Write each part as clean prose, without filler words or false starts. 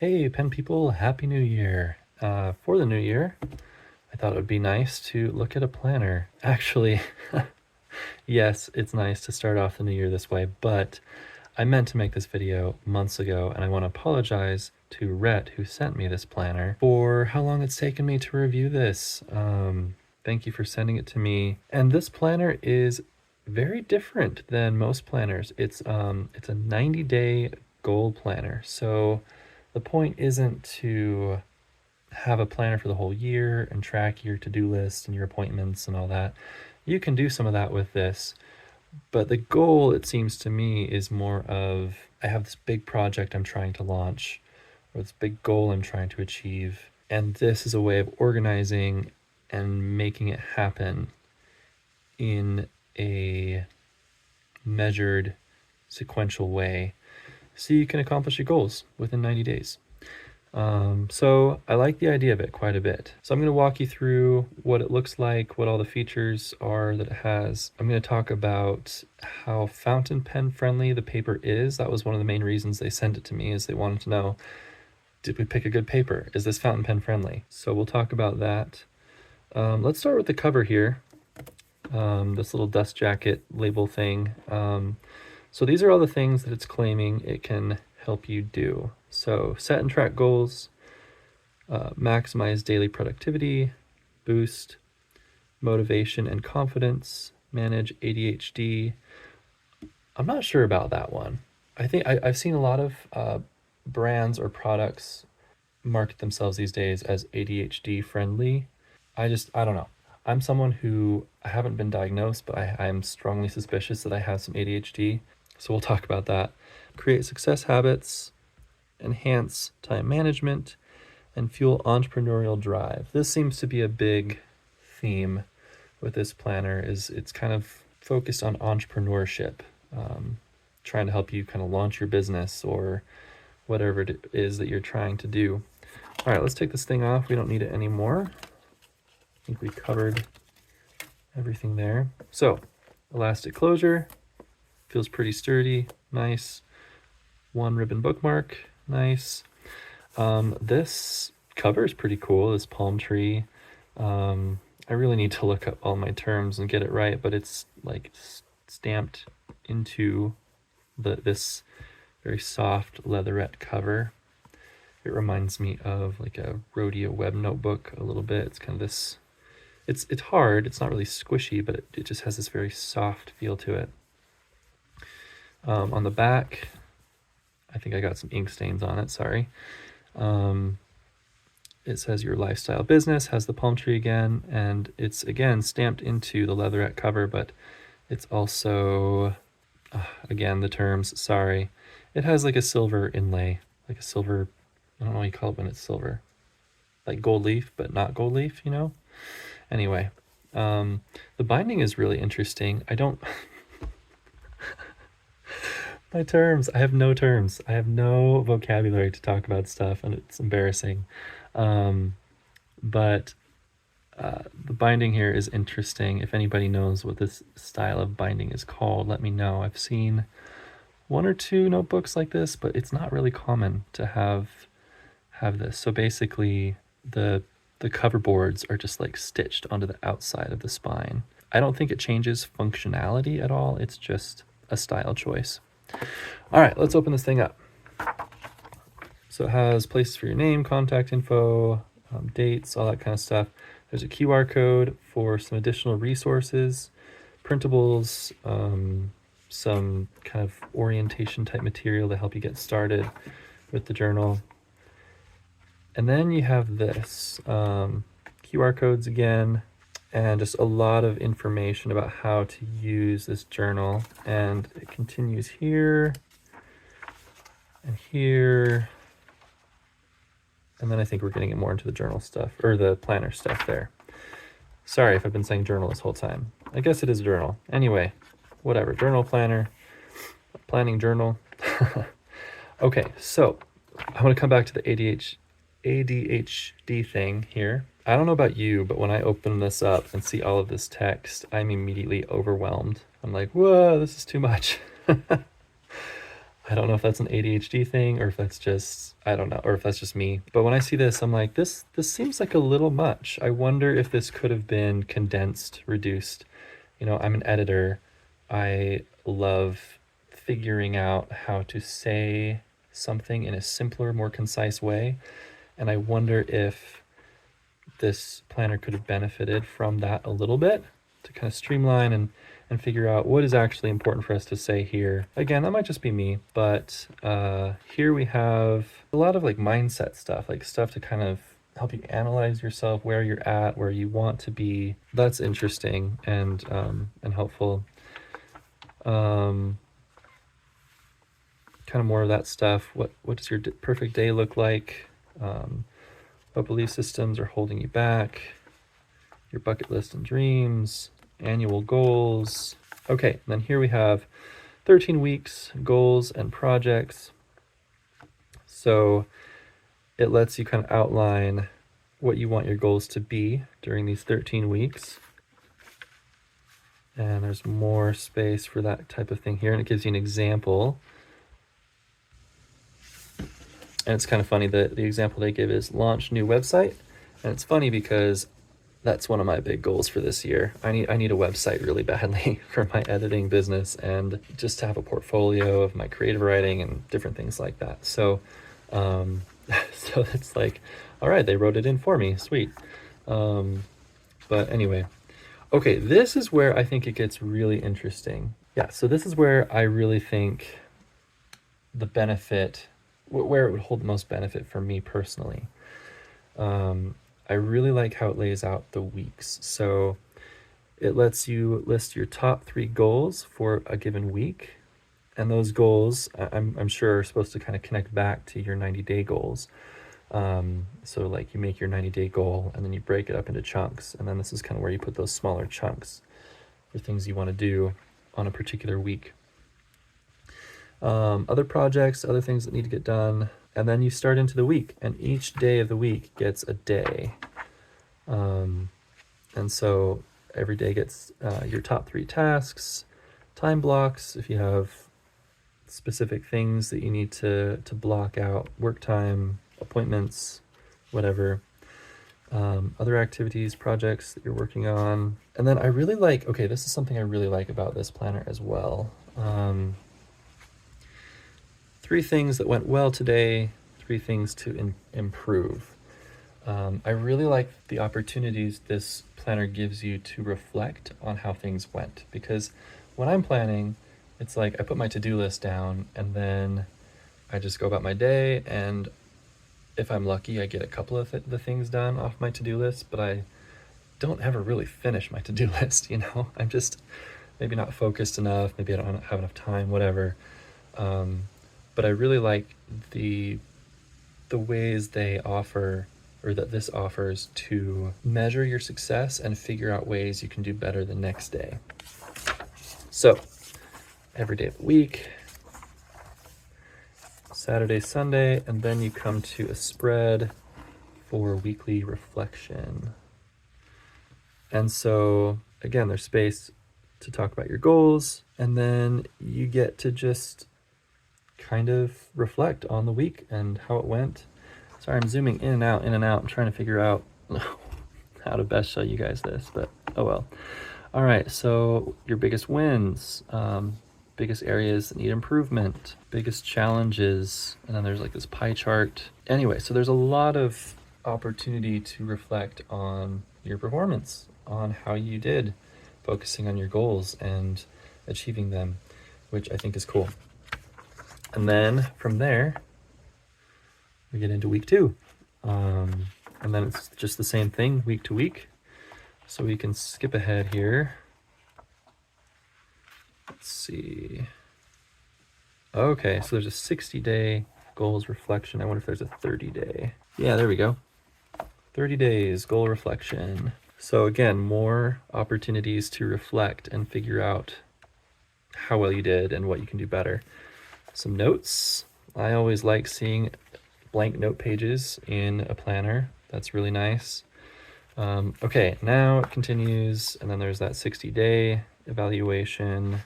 Hey, pen people, Happy New Year. For the new year, I thought it would be nice to look at a planner. Actually, yes, it's nice to start off the new year this way, but I meant to make this video months ago, and I want to apologize to Rhett, who sent me this planner, for how long it's taken me to review this. Thank you for sending it to me. And this planner is very different than most planners. It's a 90-day goal planner. So the point isn't to have a planner for the whole year and track your to-do list and your appointments and all that. You can do some of that with this, but the goal, it seems to me, is more of I have this big project I'm trying to launch, or this big goal I'm trying to achieve, and this is a way of organizing and making it happen in a measured, sequential way so you can accomplish your goals within 90 days. So I like the idea of it quite a bit. So I'm going to walk you through what it looks like, what all the features are that it has. I'm going to talk about how fountain pen friendly the paper is. That was one of the main reasons they sent it to me, is they wanted to know, did we pick a good paper? Is this fountain pen friendly? So we'll talk about that. Let's start with the cover here. This little dust jacket label thing. So these are all the things that it's claiming it can help you do. So set and track goals, maximize daily productivity, boost motivation and confidence, manage ADHD. I'm not sure about that one. I think I've seen a lot of brands or products market themselves these days as ADHD friendly. I don't know. I'm someone who I haven't been diagnosed, but I'm strongly suspicious that I have some ADHD. So we'll talk about that. Create success habits, enhance time management, and fuel entrepreneurial drive. This seems to be a big theme with this planner. Is it's kind of focused on entrepreneurship, trying to help you kind of launch your business or whatever it is that you're trying to do. All right, let's take this thing off. We don't need it anymore. I think we covered everything there. So elastic closure, feels pretty sturdy, nice. One ribbon bookmark, nice. This cover is pretty cool, this palm tree. I really need to look up all my terms and get it right, but it's like stamped into this very soft leatherette cover. It reminds me of like a Rhodia web notebook a little bit. It's kind of this, it's hard, it's not really squishy, but it just has this very soft feel to it. On the back, I think I got some ink stains on it, sorry. It says your lifestyle business, has the palm tree again, and it's again stamped into the leatherette cover, but it's also, again, the terms, sorry. It has like a silver inlay, like a silver, I don't know what you call it when it's silver. Like gold leaf, but not gold leaf, you know? Anyway, the binding is really interesting. I don't... My terms. I have no terms. I have no vocabulary to talk about stuff, and it's embarrassing. But the binding here is interesting. If anybody knows what this style of binding is called, let me know. I've seen one or two notebooks like this, but it's not really common to have this. So basically, the cover boards are just like stitched onto the outside of the spine. I don't think it changes functionality at all. It's just a style choice. All right, let's open this thing up. So it has places for your name, contact info, dates, all that kind of stuff. There's a QR code for some additional resources, printables, some kind of orientation type material to help you get started with the journal. And then you have this, QR codes again, and just a lot of information about how to use this journal. And it continues here and here. And then I think we're getting it more into the journal stuff, or the planner stuff there. Sorry if I've been saying journal this whole time. I guess it is a journal. Anyway, whatever, journal, planner, planning journal. Okay, so I want to come back to the ADHD thing here. I don't know about you, but when I open this up and see all of this text, I'm immediately overwhelmed. I'm like, whoa, this is too much. I don't know if that's an ADHD thing or if that's just, I don't know, or if that's just me. But when I see this, I'm like, this seems like a little much. I wonder if this could have been condensed, reduced. You know, I'm an editor. I love figuring out how to say something in a simpler, more concise way. And I wonder if this planner could have benefited from that a little bit to kind of streamline and figure out what is actually important for us to say here. Again, that might just be me, but here we have a lot of like mindset stuff, like stuff to kind of help you analyze yourself, where you're at, where you want to be. That's interesting and helpful. Kind of more of that stuff. What does your perfect day look like? What belief systems are holding you back? Your bucket list and dreams, annual goals. Okay, then here we have 13 weeks, goals and projects. So it lets you kind of outline what you want your goals to be during these 13 weeks. And there's more space for that type of thing here. And it gives you an example. And it's kind of funny that the example they give is launch new website. And it's funny because that's one of my big goals for this year. I need a website really badly for my editing business and just to have a portfolio of my creative writing and different things like that. So, so it's like, all right, they wrote it in for me, sweet. But anyway, okay, this is where I think it gets really interesting. Yeah, so this is where I really think the benefit, where it would hold the most benefit for me personally. I really like how it lays out the weeks. So it lets you list your top 3 goals for a given week. And those goals, I'm sure, are supposed to kind of connect back to your 90-day goals. So like you make your 90-day goal and then you break it up into chunks. And then this is kind of where you put those smaller chunks for things you want to do on a particular week. Other projects, other things that need to get done. And then you start into the week, and each day of the week gets a day. And so every day gets your top 3 tasks, time blocks, if you have specific things that you need to block out, work time, appointments, whatever, other activities, projects that you're working on. And then I really like, okay, this is something I really like about this planner as well. 3 things that went well today, 3 things to improve. I really like the opportunities this planner gives you to reflect on how things went, because when I'm planning, it's like I put my to-do list down and then I just go about my day, and if I'm lucky, I get a couple of the things done off my to-do list, but I don't ever really finish my to-do list, you know? I'm just maybe not focused enough, maybe I don't have enough time, whatever. But I really like the ways they offer, or that this offers, to measure your success and figure out ways you can do better the next day. So every day of the week, Saturday, Sunday, and then you come to a spread for weekly reflection. And so again, there's space to talk about your goals, and then you get to just kind of reflect on the week and how it went. Sorry, I'm zooming in and out. I'm trying to figure out how to best show you guys this, but oh well. All right, so your biggest wins, biggest areas that need improvement, biggest challenges, and then there's like this pie chart. Anyway, so there's a lot of opportunity to reflect on your performance, on how you did, focusing on your goals and achieving them, which I think is cool. And then from there, we get into week 2. And then it's just the same thing week to week. So we can skip ahead here. Let's see. Okay, so there's a 60-day goals reflection. I wonder if there's a 30-day. Yeah, there we go. 30 days goal reflection. So again, more opportunities to reflect and figure out how well you did and what you can do better. Some notes. I always like seeing blank note pages in a planner. That's really nice. Okay, now it continues, and then there's that 60-day evaluation.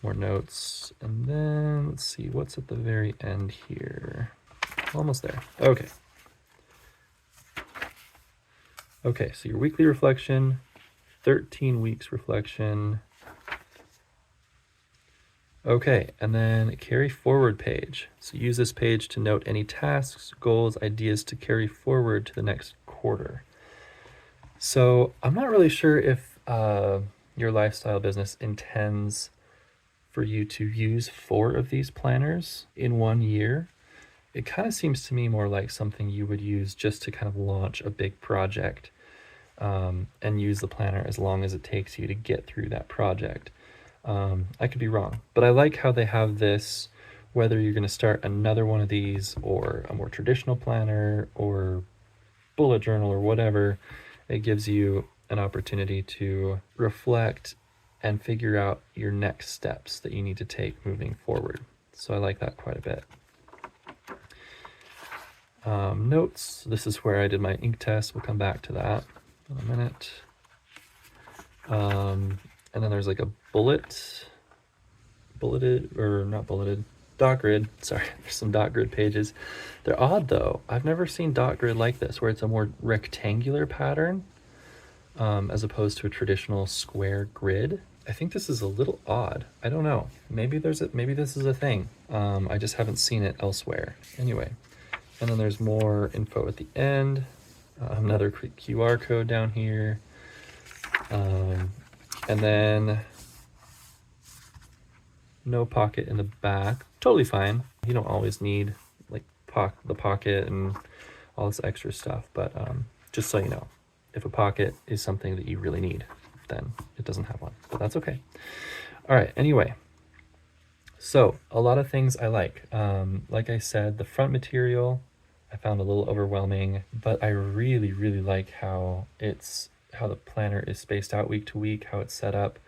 more notes. And then let's see what's at the very end here. Almost there. Okay. Okay, so your weekly reflection, 13 weeks reflection. Okay, and then carry forward page. So use this page to note any tasks, goals, ideas to carry forward to the next quarter. So I'm not really sure if your lifestyle business intends for you to use 4 of these planners in 1 year. It kind of seems to me more like something you would use just to kind of launch a big project, and use the planner as long as it takes you to get through that project. I could be wrong, but I like how they have this, whether you're going to start another one of these or a more traditional planner or bullet journal or whatever, it gives you an opportunity to reflect and figure out your next steps that you need to take moving forward. So I like that quite a bit. Notes, this is where I did my ink test. We'll come back to that in a minute. And then there's like a dot grid. Sorry, there's some dot grid pages. They're odd though. I've never seen dot grid like this, where it's a more rectangular pattern, as opposed to a traditional square grid. I think this is a little odd. I don't know. Maybe this is a thing. I just haven't seen it elsewhere. Anyway, and then there's more info at the end. Another QR code down here. And then no pocket in the back. Totally fine. You don't always need like the pocket and all this extra stuff, but just so you know, if a pocket is something that you really need, then it doesn't have one, but that's okay. All right, anyway, so a lot of things I like. Like I said, the front material I found a little overwhelming, but I really, really like how the planner is spaced out week to week, how it's set up.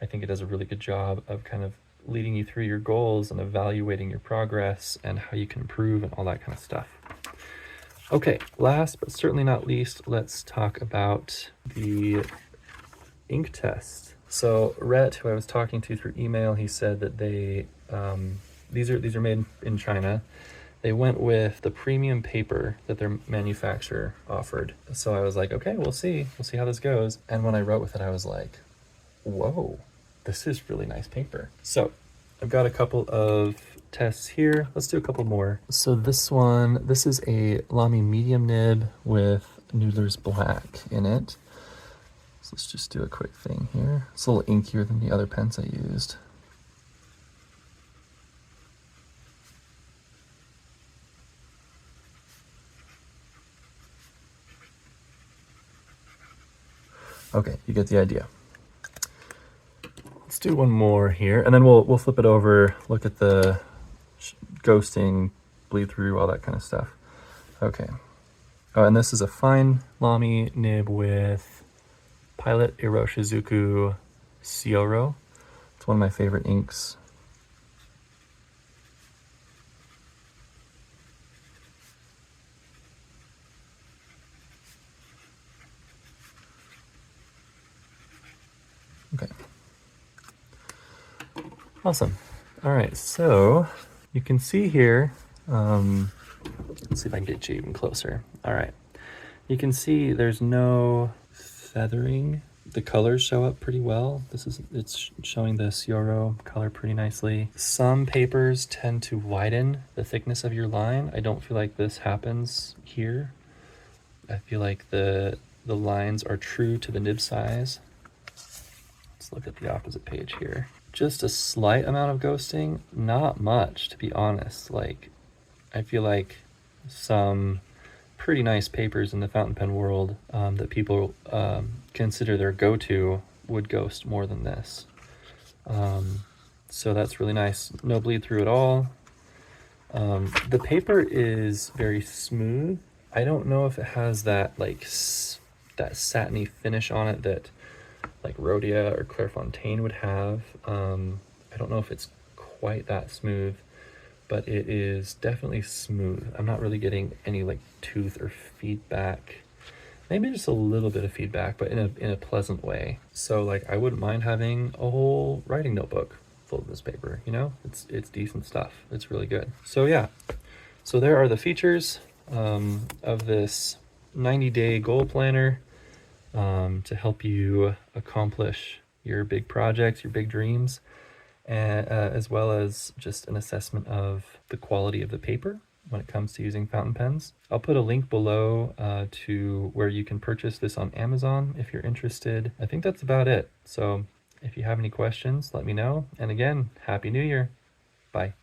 I think it does a really good job of kind of leading you through your goals and evaluating your progress and how you can improve and all that kind of stuff. Okay, last but certainly not least, let's talk about the ink test. So Rhett, who I was talking to through email, he said that they these are made in China. They went with the premium paper that their manufacturer offered. So I was like, okay, we'll see how this goes. And when I wrote with it, I was like, whoa, this is really nice paper. So I've got a couple of tests here. Let's do a couple more. So this is a Lamy medium nib with Noodler's Black in it. So let's just do a quick thing here. It's a little inkier than the other pens I used. Okay, you get the idea. Let's do one more here, and then we'll flip it over, look at the ghosting, bleed through, all that kind of stuff. Okay. Oh, and this is a fine Lamy nib with Pilot Iroshizuku Sioro. It's one of my favorite inks. Okay. Awesome. All right, so you can see here, let's see if I can get you even closer. All right, you can see there's no feathering. The colors show up pretty well. It's showing the Sioro color pretty nicely. Some papers tend to widen the thickness of your line. I don't feel like this happens here. I feel like the lines are true to the nib size. Let's look at the opposite page here. Just a slight amount of ghosting, not much, to be honest. Like, I feel like some pretty nice papers in the fountain pen world that people consider their go-to would ghost more than this. So that's really nice. No bleed through at all. The paper is very smooth. I don't know if it has that like that satiny finish on it that like Rhodia or Clairefontaine would have. I don't know if it's quite that smooth, but it is definitely smooth. I'm not really getting any like tooth or feedback. Maybe just a little bit of feedback, but in a pleasant way. So like I wouldn't mind having a whole writing notebook mouthful of this paper, you know? It's decent stuff. It's really good. So yeah, so there are the features of this 90-day goal planner to help you accomplish your big projects, your big dreams, and as well as just an assessment of the quality of the paper when it comes to using fountain pens. I'll put a link below to where you can purchase this on Amazon if you're interested. I think that's about it. So if you have any questions, let me know. And again, Happy New Year. Bye.